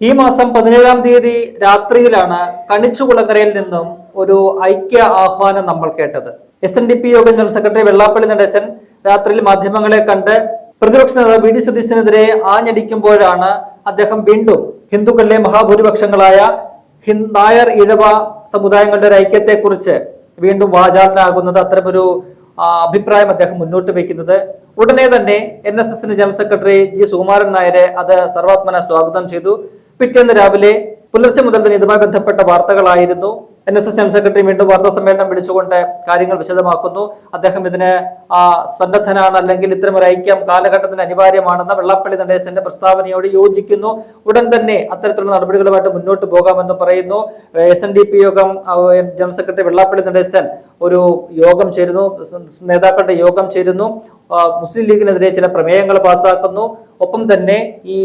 ഈ മാസം 17-ാം തീയതി രാത്രിയിലാണ് കണിച്ചുകുളങ്ങരയിൽ നിന്നും ഒരു ഐക്യ ആഹ്വാനം നമ്മൾ കേട്ടത്. SNDP യോഗം ജനറൽ സെക്രട്ടറി വെള്ളാപ്പള്ളി നടേശൻ രാത്രിയിൽ മാധ്യമങ്ങളെ കണ്ട് പ്രതിപക്ഷ നേതാവ് വി ഡി സതീശനെതിരെ ആഞ്ഞടിക്കുമ്പോഴാണ് അദ്ദേഹം വീണ്ടും ഹിന്ദുക്കളിലെ മഹാഭൂരിപക്ഷങ്ങളായ നായർ ഇഴവ സമുദായങ്ങളുടെ ഒരു ഐക്യത്തെക്കുറിച്ച് വീണ്ടും വാചാലനാകുന്നത്. അത്തരമൊരു അഭിപ്രായം അദ്ദേഹം മുന്നോട്ട് വയ്ക്കുന്നത്. ഉടനെ തന്നെ NSS general secretary G Sukumaran നായരെ അത് സർവാത്മന സ്വാഗതം ചെയ്തു. പിറ്റേന്ന് രാവിലെ പുലർച്ചെ മുതൽ തന്നെ ഇതുമായി ബന്ധപ്പെട്ട വാർത്തകളായിരുന്നു. NSS ജനറൽ സെക്രട്ടറി വീണ്ടും വാർത്താ സമ്മേളനം വിളിച്ചുകൊണ്ട് കാര്യങ്ങൾ വിശദമാക്കുന്നു. അദ്ദേഹം ഇതിന് സന്നദ്ധനാണ്, അല്ലെങ്കിൽ ഇത്തരം ഒരു ഐക്യം കാലഘട്ടത്തിന് അനിവാര്യമാണെന്ന വെള്ളാപ്പള്ളി നടേശന്റെ പ്രസ്താവനയോട് യോജിക്കുന്നു. ഉടൻ തന്നെ അത്തരത്തിലുള്ള നടപടികളുമായിട്ട് മുന്നോട്ട് പോകാമെന്ന് പറയുന്നു. SNDP യോഗം ജനറൽ സെക്രട്ടറി വെള്ളാപ്പള്ളി നടേശൻ ഒരു യോഗം ചേരുന്നു, നേതാക്കളുടെ യോഗം ചേരുന്നു. മുസ്ലിം ലീഗിനെതിരെ ചില പ്രമേയങ്ങൾ പാസ്സാക്കുന്നു. ഒപ്പം തന്നെ ഈ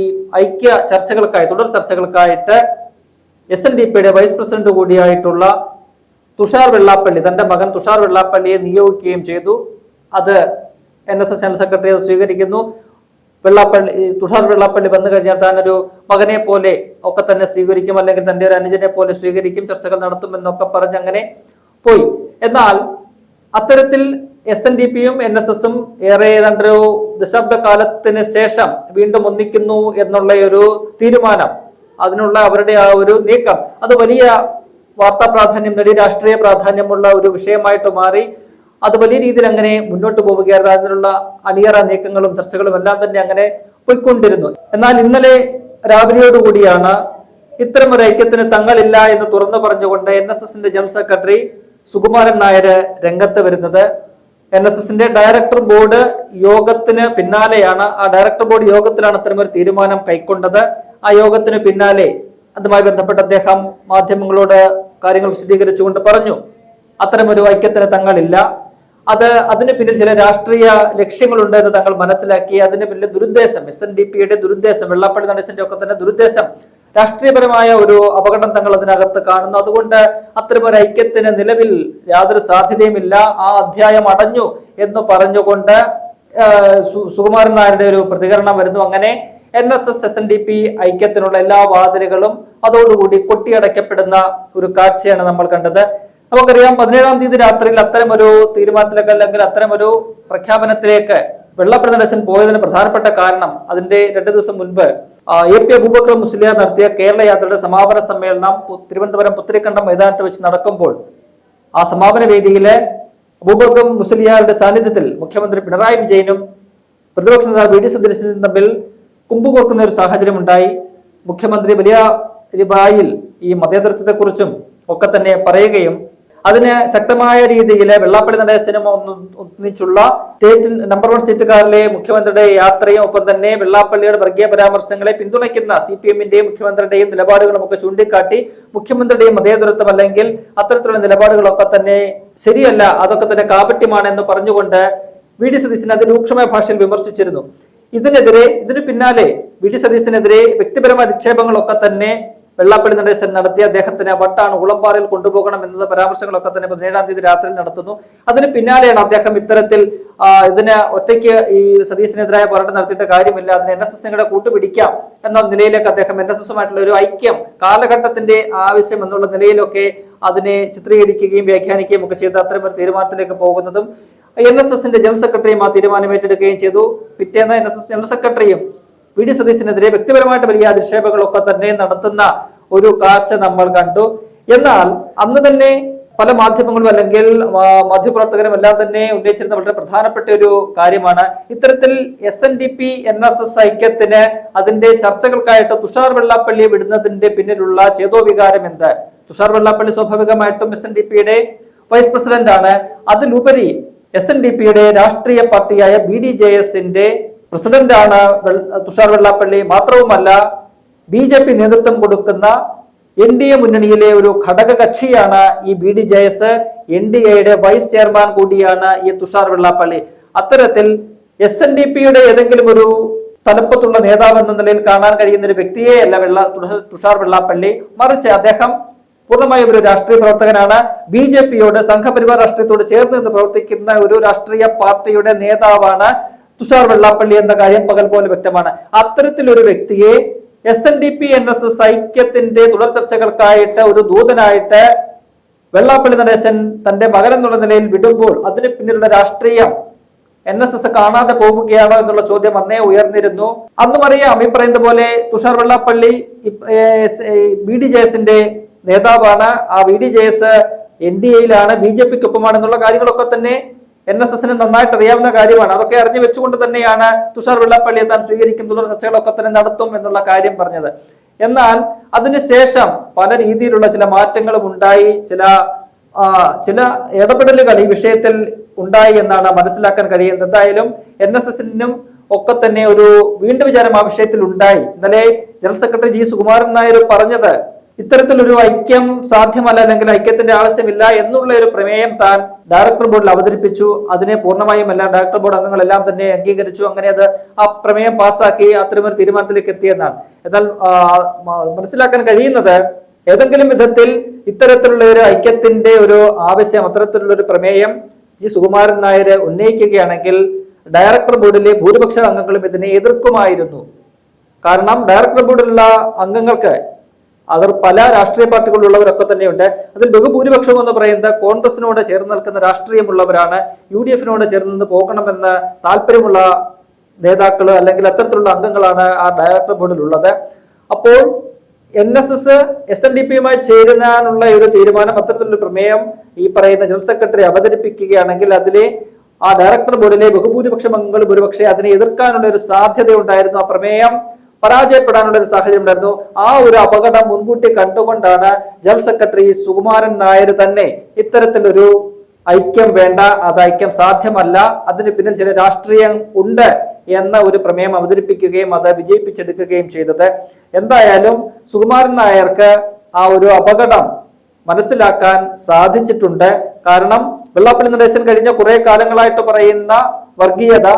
ഐക്യ ചർച്ചകൾക്കായി, തുടർ ചർച്ചകൾക്കായിട്ട് SNDPയുടെ വൈസ് പ്രസിഡന്റ് കൂടിയായിട്ടുള്ള തുഷാർ വെള്ളാപ്പള്ളി, തന്റെ മകൻ തുഷാർ വെള്ളാപ്പള്ളിയെ നിയോഗിക്കുകയും ചെയ്തു. അത് NSS ജനറൽ സെക്രട്ടറി സ്വീകരിക്കുന്നു. തുഷാർ വെള്ളാപ്പള്ളി വന്നു കഴിഞ്ഞാൽ താൻ ഒരു മകനെ പോലെ ഒക്കെ തന്നെ സ്വീകരിക്കും, അല്ലെങ്കിൽ തന്റെ ഒരു അനുജനെ പോലെ സ്വീകരിക്കും, ചർച്ചകൾ നടത്തുമെന്നൊക്കെ പറഞ്ഞ് അങ്ങനെ പോയി. എന്നാൽ അത്തരത്തിൽ SNDPയും NSSും ഏറെ ഏതാണ്ടൊരു ദശാബ്ദകാലത്തിന് ശേഷം വീണ്ടും ഒന്നിക്കുന്നു എന്നുള്ള ഒരു തീരുമാനം, അതിനുള്ള അവരുടെ ആ ഒരു നീക്കം, അത് വലിയ വാർത്താ പ്രാധാന്യം നേടി, രാഷ്ട്രീയ പ്രാധാന്യമുള്ള ഒരു വിഷയമായിട്ട് മാറി. അത് വലിയ രീതിയിൽ അങ്ങനെ മുന്നോട്ട് പോവുകയായിരുന്നു. അതിനുള്ള അണിയറ നീക്കങ്ങളും ചർച്ചകളും എല്ലാം തന്നെ അങ്ങനെ പോയിക്കൊണ്ടിരുന്നു. എന്നാൽ ഇന്നലെ രാവിലെയോടുകൂടിയാണ് ഇത്തരം ഒരു ഐക്യത്തിന് തങ്ങളില്ല എന്ന് തുറന്നു പറഞ്ഞുകൊണ്ട് NSSന്റെ ജനറൽ സെക്രട്ടറി സുകുമാരൻ നായർ രംഗത്ത് വരുന്നത്. NSSന്റെ ഡയറക്ടർ ബോർഡ് യോഗത്തിന് പിന്നാലെയാണ്, ആ ഡയറക്ടർ ബോർഡ് യോഗത്തിലാണ് അത്തരമൊരു തീരുമാനം കൈക്കൊണ്ടത്. ആ യോഗത്തിന് പിന്നാലെ അതുമായി ബന്ധപ്പെട്ട് അദ്ദേഹം മാധ്യമങ്ങളോട് കാര്യങ്ങൾ വിശദീകരിച്ചുകൊണ്ട് പറഞ്ഞു, അത്തരമൊരു ഐക്യത്തിന് തങ്ങളില്ല, അതിന് പിന്നിൽ ചില രാഷ്ട്രീയ ലക്ഷ്യങ്ങളുണ്ട് എന്ന് തങ്ങൾ മനസ്സിലാക്കി. അതിന് പിന്നിൽ ദുരുദ്ദേശം, SNDPയുടെ ദുരുദ്ദേശം, വെള്ളാപ്പള്ളി നടേശന്റെ ഒക്കെ തന്നെ ദുരുദ്ദേശം, രാഷ്ട്രീയപരമായ ഒരു അപകടം തങ്ങൾ അതിനകത്ത് കാണുന്നു. അതുകൊണ്ട് അത്തരമൊരു ഐക്യത്തിന് നിലവിൽ യാതൊരു സാധ്യതയുമില്ല, ആ അധ്യായം അടഞ്ഞു എന്ന് പറഞ്ഞുകൊണ്ട് സുകുമാരൻ നായരുടെ ഒരു പ്രതികരണം വരുന്നു. അങ്ങനെ NSS SNDP ഐക്യത്തിനുള്ള എല്ലാ വാതിലുകളും അതോടുകൂടി കൊട്ടിയടയ്ക്കപ്പെടുന്ന ഒരു കാഴ്ചയാണ് നമ്മൾ കണ്ടത്. നമുക്കറിയാം, 17-ാം തീയതി രാത്രിയിൽ അത്തരമൊരു തീരുമാനത്തിലേക്ക്, അല്ലെങ്കിൽ അത്തരമൊരു പ്രഖ്യാപനത്തിലേക്ക് വെള്ളാപ്പള്ളി നടേശൻ പോയതിന് പ്രധാനപ്പെട്ട കാരണം, അതിന്റെ 2 ദിവസം മുൻപ് AP അബൂബക്കർ മുസ്ലിയാർ നടത്തിയ കേരള യാത്രയുടെ സമാപന സമ്മേളനം തിരുവനന്തപുരം പുത്തരിക്കണ്ടം മൈതാനത്ത് വെച്ച് നടക്കുമ്പോൾ ആ സമാപന വേദിയിലെ അബൂബക്കർ മുസ്ലിയാരുടെ സാന്നിധ്യത്തിൽ മുഖ്യമന്ത്രി പിണറായി വിജയനും പ്രതിപക്ഷ നേതാവ് വി ഡി സതീശനും തമ്മിൽ കുമ്പുകോർക്കുന്ന ഒരു സാഹചര്യം ഉണ്ടായി. മുഖ്യമന്ത്രി വലിയ വായിൽ ഈ മതേതരത്വത്തെക്കുറിച്ചും ഒക്കെ തന്നെ പറയുകയും അതിന് ശക്തമായ രീതിയിൽ വെള്ളാപ്പള്ളി നടേശനും ഒന്നിച്ചുള്ള നമ്പർ 1 സ്റ്റേറ്റുകാരിലെ മുഖ്യമന്ത്രിയുടെ യാത്രയും, ഒപ്പം തന്നെ വെള്ളാപ്പള്ളിയുടെ വർഗീയ പരാമർശങ്ങളെ പിന്തുണയ്ക്കുന്ന CPMന്റെയും മുഖ്യമന്ത്രിയുടെയും നിലപാടുകളും ഒക്കെ ചൂണ്ടിക്കാട്ടി മുഖ്യമന്ത്രിയുടെയും മതേതരത്വം അല്ലെങ്കിൽ അത്തരത്തിലുള്ള നിലപാടുകളൊക്കെ തന്നെ ശരിയല്ല, അതൊക്കെ തന്നെ കാപട്യമാണ് എന്ന് പറഞ്ഞുകൊണ്ട് വി ഡി സതീശൻ അതിരൂക്ഷമായ ഭാഷയിൽ വിമർശിച്ചിരുന്നു. ഇതിന് പിന്നാലെ വി ഡി സതീശനെതിരെ വ്യക്തിപരമായ അധിക്ഷേപങ്ങളൊക്കെ തന്നെ വെള്ളാപ്പള്ളി നടേശൻ നടത്തി. അദ്ദേഹത്തിന് വട്ടാണ്, ഉളമ്പാറയിൽ കൊണ്ടുപോകണം എന്നത് പരാമർശങ്ങളൊക്കെ തന്നെ 17-ാം തീയതി രാത്രിയിൽ നടത്തുന്നു. അതിന് പിന്നാലെയാണ് അദ്ദേഹം ഇത്തരത്തിൽ ഇതിന് ഒറ്റയ്ക്ക് ഈ സതീശനെതിരായ പോരാട്ടം നടത്തിയിട്ട് കാര്യമില്ല, അതിന് NSS നിങ്ങളുടെ കൂട്ടുപിടിക്കാം എന്ന നിലയിലേക്ക് അദ്ദേഹം NSSുമായിട്ടുള്ള ഒരു ഐക്യം, കാലഘട്ടത്തിന്റെ ആവശ്യം എന്നുള്ള നിലയിലൊക്കെ അതിനെ ചിത്രീകരിക്കുകയും വ്യാഖ്യാനിക്കുകയും ഒക്കെ ചെയ്ത് അത്തരം ഒരു തീരുമാനത്തിലേക്ക് പോകുന്നതും NSSന്റെ ജനറൽ സെക്രട്ടറിയും ആ തീരുമാനം ഏറ്റെടുക്കുകയും ചെയ്തു. പിറ്റേന്ന് NSS ജനറൽ സെക്രട്ടറിയും വി ഡി സതീശനെതിരെ വ്യക്തിപരമായിട്ട് വലിയ അധിക്ഷേപങ്ങളൊക്കെ തന്നെ നടത്തുന്ന ഒരു കാഴ്ച നമ്മൾ കണ്ടു. എന്നാൽ അന്ന് തന്നെ പല മാധ്യമങ്ങളും അല്ലെങ്കിൽ മാധ്യമപ്രവർത്തകരും എല്ലാം തന്നെ ഉന്നയിച്ചിരുന്ന വളരെ പ്രധാനപ്പെട്ട ഒരു കാര്യമാണ്, ഇത്തരത്തിൽ SNDP NSS ഐക്യത്തിന് അതിന്റെ ചർച്ചകൾക്കായിട്ട് തുഷാർ വെള്ളാപ്പള്ളിയെ വിടുന്നതിന്റെ പിന്നിലുള്ള ചേതോവികാരം എന്ത്? തുഷാർ വെള്ളാപ്പള്ളി സ്വാഭാവികമായിട്ടും SNDPയുടെ വൈസ് പ്രസിഡന്റ് ആണ്. അതിലുപരി SNDPയുടെ രാഷ്ട്രീയ പാർട്ടിയായ BDJSന്റെ പ്രസിഡന്റാണ് തുഷാർ വെള്ളാപ്പള്ളി. മാത്രവുമല്ല, BJP നേതൃത്വം കൊടുക്കുന്ന NDA മുന്നണിയിലെ ഒരു ഘടക കക്ഷിയാണ് ഈ BDJS. NDAയുടെ വൈസ് ചെയർമാൻ കൂടിയാണ് ഈ തുഷാർ വെള്ളാപ്പള്ളി. അത്തരത്തിൽ SNDPയുടെ ഏതെങ്കിലും ഒരു തലപ്പത്തുള്ള നേതാവ് എന്ന നിലയിൽ കാണാൻ കഴിയുന്ന ഒരു വ്യക്തിയെയല്ല തുഷാർ വെള്ളാപ്പള്ളി, മറിച്ച് അദ്ദേഹം പൂർണ്ണമായും ഒരു രാഷ്ട്രീയ പ്രവർത്തകനാണ്. BJPയോട്, സംഘപരിവാർ രാഷ്ട്രീയത്തോട് ചേർന്ന് നിന്ന് പ്രവർത്തിക്കുന്ന ഒരു രാഷ്ട്രീയ പാർട്ടിയുടെ നേതാവാണ് തുഷാർ വെള്ളാപ്പള്ളി എന്ന കാര്യം പകൽ പോലെ വ്യക്തമാണ്. അത്തരത്തിലൊരു വ്യക്തിയെ SNDP NSS ഐക്യത്തിന്റെ തുടർ ചർച്ചകൾക്കായിട്ട് ഒരു ദൂതനായിട്ട് വെള്ളാപ്പള്ളി നടേശൻ തന്റെ മകനെന്നുള്ള നിലയിൽ വിടുമ്പോൾ അതിന് പിന്നിലുള്ള രാഷ്ട്രീയം NSS കാണാതെ പോവുകയാണോ എന്നുള്ള ചോദ്യം അന്നേ ഉയർന്നിരുന്നു. അന്നും അറിയാം, ഈ പറയുന്ന പോലെ തുഷാർ വെള്ളാപ്പള്ളി BDJSന്റെ നേതാവാണ്. ആ BDJS NDAയിലാണ്, BJPക്കൊപ്പമാണെന്നുള്ള കാര്യങ്ങളൊക്കെ തന്നെ NSSന് നന്നായിട്ട് അറിയാവുന്ന കാര്യമാണ്. അതൊക്കെ അറിഞ്ഞു വെച്ചുകൊണ്ട് തന്നെയാണ് തുഷാർ വെള്ളാപ്പള്ളിയെ താൻ സ്വീകരിക്കും, തുടർ ചർച്ചകളൊക്കെ തന്നെ നടത്തും എന്നുള്ള കാര്യം പറഞ്ഞത്. എന്നാൽ അതിനുശേഷം പല രീതിയിലുള്ള ചില മാറ്റങ്ങളും ഉണ്ടായി, ചില ഇടപെടലുകൾ ഈ വിഷയത്തിൽ ഉണ്ടായി എന്നാണ് മനസ്സിലാക്കാൻ കഴിയുന്നത്. എന്തായാലും NSSനും ഒക്കെ തന്നെ ഒരു വീണ്ടും വിചാരം ആ വിഷയത്തിൽ ഉണ്ടായി. ഇന്നലെ general secretary G. Sukumaran Nair പറഞ്ഞത് ഇത്തരത്തിലൊരു ഐക്യം സാധ്യമല്ല, അല്ലെങ്കിൽ ഐക്യത്തിന്റെ ആവശ്യമില്ല എന്നുള്ള ഒരു പ്രമേയം താൻ ഡയറക്ടർ ബോർഡിൽ അവതരിപ്പിച്ചു. അതിനെ പൂർണ്ണമായും എല്ലാ ഡയറക്ടർ ബോർഡ് അംഗങ്ങളെല്ലാം തന്നെ അംഗീകരിച്ചു. അങ്ങനെ അത് ആ പ്രമേയം പാസ്സാക്കി അത്തരമൊരു തീരുമാനത്തിലേക്ക് എത്തിയെന്നാണ്. എന്നാൽ മനസ്സിലാക്കാൻ കഴിയുന്നത് ഏതെങ്കിലും വിധത്തിൽ ഇത്തരത്തിലുള്ള ഒരു ഐക്യത്തിന്റെ ഒരു ആവശ്യം, അത്തരത്തിലുള്ള ഒരു പ്രമേയം G. സുകുമാരൻ നായർ ഉന്നയിക്കുകയാണെങ്കിൽ ഡയറക്ടർ ബോർഡിലെ ഭൂരിപക്ഷ അംഗങ്ങളും ഇതിനെ എതിർക്കുമായിരുന്നു. കാരണം ഡയറക്ടർ ബോർഡിലുള്ള അംഗങ്ങൾക്ക് അവർ പല രാഷ്ട്രീയ പാർട്ടികളിലുള്ളവരൊക്കെ തന്നെയുണ്ട്. അതിൽ ബഹുഭൂരിപക്ഷം എന്ന് പറയുന്നത് കോൺഗ്രസിനോട് ചേർന്ന് നിൽക്കുന്ന രാഷ്ട്രീയമുള്ളവരാണ്. UDFനോട് ചേർന്ന് പോകണമെന്ന് താല്പര്യമുള്ള നേതാക്കൾ അല്ലെങ്കിൽ അത്തരത്തിലുള്ള അംഗങ്ങളാണ് ആ ഡയറക്ടർ ബോർഡിൽ ഉള്ളത്. അപ്പോൾ NSS SNDPയുമായി ചേരാനുള്ള ഒരു തീരുമാനം, അത്തരത്തിലുള്ള പ്രമേയം ഈ പറയുന്ന ജനറൽ സെക്രട്ടറി അവതരിപ്പിക്കുകയാണെങ്കിൽ അതിലെ ആ ഡയറക്ടർ ബോർഡിലെ ബഹുഭൂരിപക്ഷം അംഗങ്ങൾ ഒരുപക്ഷെ അതിനെ എതിർക്കാനുള്ള ഒരു സാധ്യത ഉണ്ടായിരുന്നു. ആ പ്രമേയം പരാജയപ്പെടാനുള്ള ഒരു സാഹചര്യം ഉണ്ടായിരുന്നു. ആ ഒരു അപകടം മുൻകൂട്ടി കണ്ടുകൊണ്ടാണ് ജനറൽ സെക്രട്ടറി സുകുമാരൻ നായർ തന്നെ ഇത്തരത്തിലൊരു ഐക്യം വേണ്ട, അത് ഐക്യം സാധ്യമല്ല, അതിന് പിന്നിൽ ചില രാഷ്ട്രീയം ഉണ്ട് എന്ന ഒരു പ്രമേയം അവതരിപ്പിക്കുകയും അത് വിജയിപ്പിച്ചെടുക്കുകയും ചെയ്തത്. എന്തായാലും സുകുമാരൻ നായർക്ക് ആ ഒരു അപകടം മനസ്സിലാക്കാൻ സാധിച്ചിട്ടുണ്ട്. കാരണം വെള്ളാപ്പള്ളി നടേശൻ കഴിഞ്ഞ കുറെ കാലങ്ങളായിട്ട് പറയുന്ന വർഗീയത,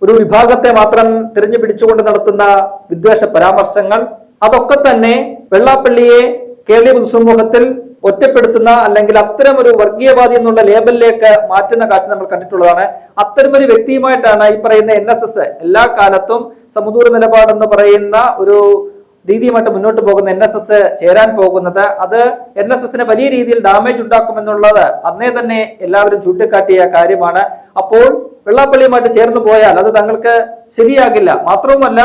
ഒരു വിഭാഗത്തെ മാത്രം തിരഞ്ഞു പിടിച്ചുകൊണ്ട് നടത്തുന്ന വിദ്വേഷ പരാമർശങ്ങൾ, അതൊക്കെ തന്നെ വെള്ളാപ്പള്ളിയെ കേരളീയ പൊതുസമൂഹത്തിൽ ഒറ്റപ്പെടുത്തുന്ന അല്ലെങ്കിൽ അത്തരം ഒരു വർഗീയവാദി എന്നുള്ള ലേബലിലേക്ക് മാറ്റുന്ന കാഴ്ച നമ്മൾ കണ്ടിട്ടുള്ളതാണ്. അത്തരമൊരു വ്യക്തിയുമായിട്ടാണ് ഈ പറയുന്ന NSS എല്ലാ കാലത്തും സമദൂര നിലപാടെന്ന് പറയുന്ന ഒരു രീതിയുമായിട്ട് മുന്നോട്ട് പോകുന്ന NSS ചേരാൻ പോകുന്നത്. അത് NSSന് വലിയ രീതിയിൽ ഡാമേജ് ഉണ്ടാക്കുമെന്നുള്ളത് അന്നേ തന്നെ എല്ലാവരും ചൂണ്ടിക്കാട്ടിയ കാര്യമാണ്. അപ്പോൾ വെള്ളാപ്പള്ളിയുമായിട്ട് ചേർന്ന് പോയാൽ അത് തങ്ങൾക്ക് ശരിയാകില്ല. മാത്രവുമല്ല,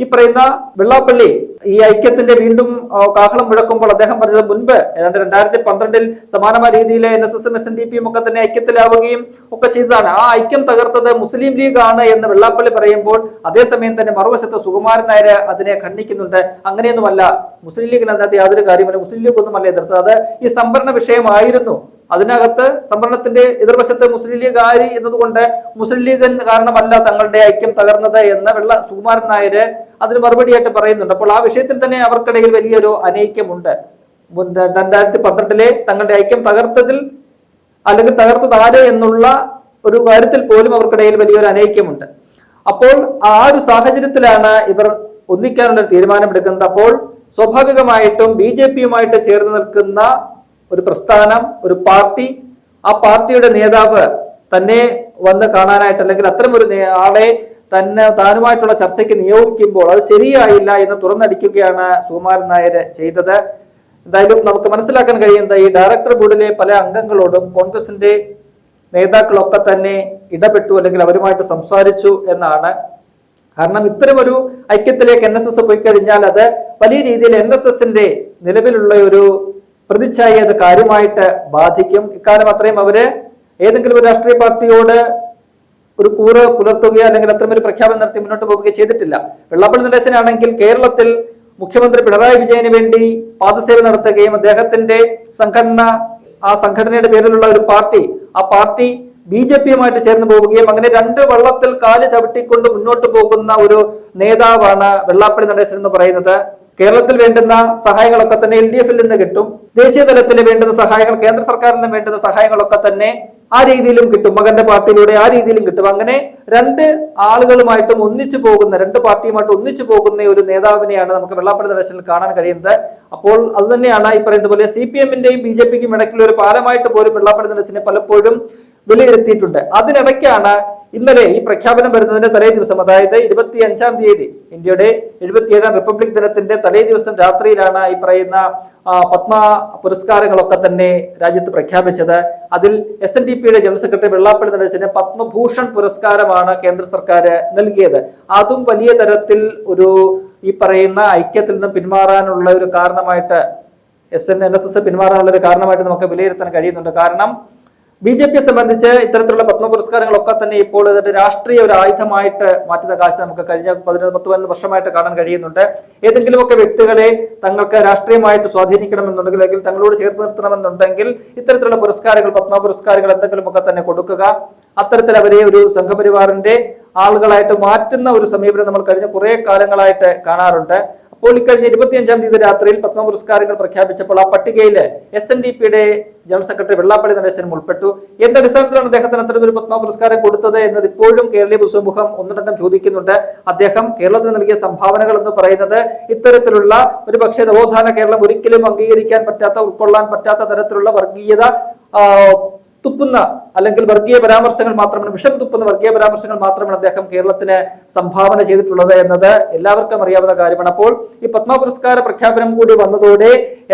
ഈ പറയുന്ന വെള്ളാപ്പള്ളി ഈ ഐക്യത്തിന്റെ വീണ്ടും കാഹളം മുഴക്കുമ്പോൾ അദ്ദേഹം പറഞ്ഞത് മുൻപ് ഏതാണ്ട് 2012 സമാനമായ രീതിയിൽ NSSും SNDPയും ഒക്കെ തന്നെ ഐക്യത്തിലാവുകയും ഒക്കെ ചെയ്തതാണ്. ആ ഐക്യം തകർത്തത് മുസ്ലിം ലീഗ് ആണ് എന്ന് വെള്ളാപ്പള്ളി പറയുമ്പോൾ അതേസമയം തന്നെ മറുവശത്ത് സുകുമാരൻ നായർ അതിനെ ഖണ്ഡിക്കുന്നുണ്ട്. അങ്ങനെയൊന്നുമല്ല, മുസ്ലിം ലീഗിന് അതിനകത്ത് യാതൊരു കാര്യമില്ല, മുസ്ലിം ലീഗ് ഒന്നുമല്ല എതിർത്തത്, അത് ഈ സംവരണ വിഷയമായിരുന്നു. അതിനകത്ത് സംവരണത്തിന്റെ എതിർവശത്ത് മുസ്ലിം ലീഗ് ആര് എന്നതുകൊണ്ട് മുസ്ലിം ലീഗ് കാരണമല്ല തങ്ങളുടെ ഐക്യം തകർന്നത് എന്ന് സുകുമാരൻ നായർ അതിന് മറുപടിയായിട്ട് പറയുന്നുണ്ട്. അപ്പോൾ ആ വിഷയത്തിൽ തന്നെ അവർക്കിടയിൽ വലിയൊരു അനൈക്യമുണ്ട്. 2012 തങ്ങളുടെ ഐക്യം തകർത്തതിൽ അല്ലെങ്കിൽ തകർത്തതാര് എന്നുള്ള ഒരു കാര്യത്തിൽ പോലും അവർക്കിടയിൽ വലിയൊരു അനൈക്യമുണ്ട്. അപ്പോൾ ആ ഒരു സാഹചര്യത്തിലാണ് ഇവർ ഒന്നിക്കാനുള്ള തീരുമാനമെടുക്കുന്നത്. അപ്പോൾ സ്വാഭാവികമായിട്ടും BJPയുമായിട്ട് ചേർന്ന് നിൽക്കുന്ന ഒരു പ്രസ്ഥാനം, ഒരു പാർട്ടി, ആ പാർട്ടിയുടെ നേതാവ് തന്നെ വന്ന് കാണാനായിട്ട് അല്ലെങ്കിൽ അത്തരം ഒരു ആളെ താനുമായിട്ടുള്ള ചർച്ചയ്ക്ക് നിയോഗിക്കുമ്പോൾ അത് ശരിയായില്ല എന്ന് തുറന്നടിക്കുകയാണ് സുകുമാരൻ നായർ ചെയ്തത്. എന്തായാലും നമുക്ക് മനസ്സിലാക്കാൻ കഴിയുന്നത് ഈ ഡയറക്ടർ ബോർഡിലെ പല അംഗങ്ങളോടും കോൺഗ്രസിന്റെ നേതാക്കളൊക്കെ തന്നെ ഇടപെട്ടു അല്ലെങ്കിൽ അവരുമായിട്ട് സംസാരിച്ചു എന്നാണ്. കാരണം ഇത്തരമൊരു ഐക്യത്തിലേക്ക് NSS പോയി കഴിഞ്ഞാൽ അത് വലിയ രീതിയിൽ NSSന്റെ നിലവിലുള്ള ഒരു പ്രതിച്ഛായ അത് കാര്യമായിട്ട് ബാധിക്കും. ഇക്കാലം അത്രയും അവര് ഏതെങ്കിലും ഒരു രാഷ്ട്രീയ പാർട്ടിയോട് ഒരു കൂറ് പുലർത്തുകയോ അല്ലെങ്കിൽ അത്തരമൊരു പ്രഖ്യാപനം നടത്തി മുന്നോട്ട് പോവുകയോ ചെയ്തിട്ടില്ല. വെള്ളാപ്പള്ളി നടേശനാണെങ്കിൽ കേരളത്തിൽ മുഖ്യമന്ത്രി പിണറായി വിജയന് വേണ്ടി പാദസേവ നടത്തുകയും അദ്ദേഹത്തിന്റെ സംഘടന, ആ സംഘടനയുടെ പേരിലുള്ള ഒരു പാർട്ടി, ആ പാർട്ടി BJPയുമായിട്ട് ചേർന്ന് പോവുകയും അങ്ങനെ രണ്ട് വള്ളത്തിൽ കാല് ചവിട്ടിക്കൊണ്ട് മുന്നോട്ട് പോകുന്ന ഒരു നേതാവാണ് വെള്ളാപ്പള്ളി നടേശൻ എന്ന് പറയുന്നത്. കേരളത്തിൽ വേണ്ടുന്ന സഹായങ്ങളൊക്കെ തന്നെ LDFിൽ നിന്ന് കിട്ടും. ദേശീയ തലത്തിൽ വേണ്ടുന്ന സഹായങ്ങൾ, കേന്ദ്ര സർക്കാരിൽ നിന്ന് വേണ്ടുന്ന സഹായങ്ങളൊക്കെ തന്നെ ആ രീതിയിലും കിട്ടും, മകന്റെ പാർട്ടിയിലൂടെ ആ രീതിയിലും കിട്ടും. അങ്ങനെ രണ്ട് ആളുകളുമായിട്ടും ഒന്നിച്ചു പോകുന്ന, രണ്ട് പാർട്ടിയുമായിട്ട് ഒന്നിച്ചു പോകുന്ന ഒരു നേതാവിനെയാണ് നമുക്ക് വെള്ളാപ്പള്ളി നടേശനിൽ കാണാൻ കഴിയുന്നത്. അപ്പോൾ അത് തന്നെയാണ് ഈ പറയുന്നത് പോലെ CPMന്റെയും BJPക്കും ഇടയ്ക്കുള്ള ഒരു പാലമായിട്ട് പോലും വെള്ളാപ്പള്ളി നടേശനെ പലപ്പോഴും വിലയിരുത്തിയിട്ടുണ്ട്. അതിനിടയ്ക്കാണ് ഇന്നലെ ഈ പ്രഖ്യാപനം വരുന്നതിന്റെ തലേ ദിവസം, അതായത് 25-ാം തീയതി, ഇന്ത്യയുടെ 77ാം റിപ്പബ്ലിക് ദിനത്തിന്റെ തലേ ദിവസം രാത്രിയിലാണ് ഈ പറയുന്ന പത്മ പുരസ്കാരങ്ങളൊക്കെ തന്നെ രാജ്യത്ത് പ്രഖ്യാപിച്ചത്. അതിൽ SNDPയുടെ ജനറൽ സെക്രട്ടറി വെള്ളാപ്പള്ളി നടേശന് പത്മഭൂഷൺ പുരസ്കാരമാണ് കേന്ദ്ര സർക്കാർ നൽകിയത്. അതും വലിയ തരത്തിൽ ഒരു ഈ പറയുന്ന ഐക്യത്തിൽ നിന്നും പിന്മാറാനുള്ള ഒരു കാരണമായിട്ട്, NSS പിന്മാറാനുള്ള ഒരു കാരണമായിട്ട് നമുക്ക് വിലയിരുത്താൻ കഴിയുന്നുണ്ട്. കാരണം BJPയെ സംബന്ധിച്ച് ഇത്തരത്തിലുള്ള പത്മ പുരസ്കാരങ്ങളൊക്കെ തന്നെ ഇപ്പോൾ ഇതിന്റെ രാഷ്ട്രീയ ഒരു ആയുധമായിട്ട് മാറ്റുന്ന കാഴ്ച നമുക്ക് കഴിഞ്ഞ 10-15 വർഷമായിട്ട് കാണാൻ കഴിയുന്നുണ്ട്. ഏതെങ്കിലുമൊക്കെ വ്യക്തികളെ തങ്ങൾക്ക് രാഷ്ട്രീയമായിട്ട് സ്വാധീനിക്കണമെന്നുണ്ടെങ്കിൽ, അല്ലെങ്കിൽ തങ്ങളോട് ചേർത്ത് നിർത്തണമെന്നുണ്ടെങ്കിൽ ഇത്തരത്തിലുള്ള പുരസ്കാരങ്ങൾ, പത്മ പുരസ്കാരങ്ങൾ എന്തെങ്കിലുമൊക്കെ തന്നെ കൊടുക്കുക, അത്തരത്തിൽ അവരെ ഒരു സംഘപരിവാറിന്റെ ആളുകളായിട്ട് മാറ്റുന്ന ഒരു സമീപനം നമ്മൾ കഴിഞ്ഞ കുറെ കാലങ്ങളായിട്ട് കാണാറുണ്ട്. അപ്പോൾ ഇക്കഴിഞ്ഞ 25-ാം തീയതി രാത്രിയിൽ പത്മ പുരസ്കാരങ്ങൾ പ്രഖ്യാപിച്ചപ്പോൾ ആ പട്ടികയിൽ SNDPയുടെ ജനറൽ സെക്രട്ടറി വെള്ളാപ്പള്ളി നടേശനും ഉൾപ്പെട്ടു. എന്തടിസ്ഥാനത്തിലാണ് അദ്ദേഹത്തിന് അത്തരമൊരു പത്മ പുരസ്കാരം കൊടുത്തത് എന്നത് ഇപ്പോഴും കേരളീയ പൊതുസമൂഹം ഒന്നടങ്കം ചോദിക്കുന്നുണ്ട്. അദ്ദേഹം കേരളത്തിന് നൽകിയ സംഭാവനകൾ എന്ന് പറയുന്നത് ഇത്തരത്തിലുള്ള ഒരു പക്ഷേ നവോത്ഥാന കേരളം ഒരിക്കലും അംഗീകരിക്കാൻ പറ്റാത്ത, ഉൾക്കൊള്ളാൻ പറ്റാത്ത തരത്തിലുള്ള വർഗീയത തുപ്പുന്ന, അല്ലെങ്കിൽ വർഗീയ പരാമർശങ്ങൾ മാത്രമാണ്, വിഷം തുപ്പുന്ന വർഗീയ പരാമർശങ്ങൾ മാത്രമാണ് അദ്ദേഹം കേരളത്തിന് സംഭാവന ചെയ്തിട്ടുള്ളത് എന്നത് എല്ലാവർക്കും അറിയാവുന്ന കാര്യമാണ്. അപ്പോൾ ഈ പത്മ പുരസ്കാര പ്രഖ്യാപനം കൂടി വന്നതോടെ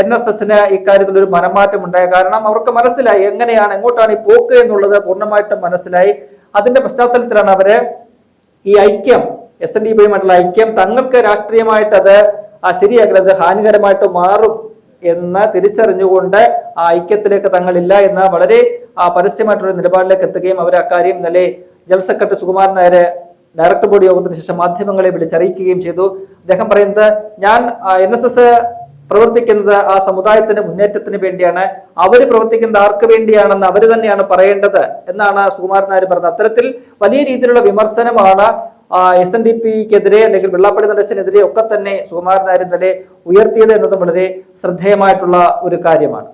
NSSന് ഇക്കാര്യത്തിൽ ഒരു മനംമാറ്റം ഉണ്ടായി. കാരണം അവർക്ക് മനസ്സിലായി എങ്ങനെയാണ്, എങ്ങോട്ടാണ് ഈ പോക്ക് എന്നുള്ളത് പൂർണ്ണമായിട്ടും മനസ്സിലായി. അതിന്റെ പശ്ചാത്തലത്തിലാണ് അവര് ഈ ഐക്യം, SNDPയുമായിട്ടുള്ള ഐക്യം തങ്ങൾക്ക് രാഷ്ട്രീയമായിട്ട് അത് ശരിയാക്കുന്നത് ഹാനികരമായിട്ട് മാറും എന്ന് തിരിച്ചറിഞ്ഞുകൊണ്ട് ആ ഐക്യത്തിലേക്ക് തങ്ങളില്ല എന്ന വളരെ പരസ്യമായിട്ടുള്ള നിലപാടിലേക്ക് എത്തുകയും അവർ അക്കാര്യം ഇന്നലെ general secretary Sukumaran Nair director board യോഗത്തിന് ശേഷം മാധ്യമങ്ങളെ വിളിച്ചറിയിക്കുകയും ചെയ്തു. അദ്ദേഹം പറയുന്നത്, ഞാൻ NSS പ്രവർത്തിക്കുന്നത് ആ സമുദായത്തിന്റെ മുന്നേറ്റത്തിന് വേണ്ടിയാണ്, അവര് പ്രവർത്തിക്കുന്നത് ആർക്ക് വേണ്ടിയാണെന്ന് അവര് തന്നെയാണ് പറയേണ്ടത് എന്നാണ് സുകുമാരൻ നായർ പറഞ്ഞത്. അത്തരത്തിൽ വലിയ രീതിയിലുള്ള വിമർശനമാണ് SNDPക്കെതിരെ അല്ലെങ്കിൽ വെള്ളാപ്പള്ളി നടേശനെതിരെ ഒക്കെ തന്നെ സുകുമാരൻ നായർ ഇന്നലെ ഉയർത്തിയത് എന്നതും വളരെ ശ്രദ്ധേയമായിട്ടുള്ള ഒരു കാര്യമാണ്.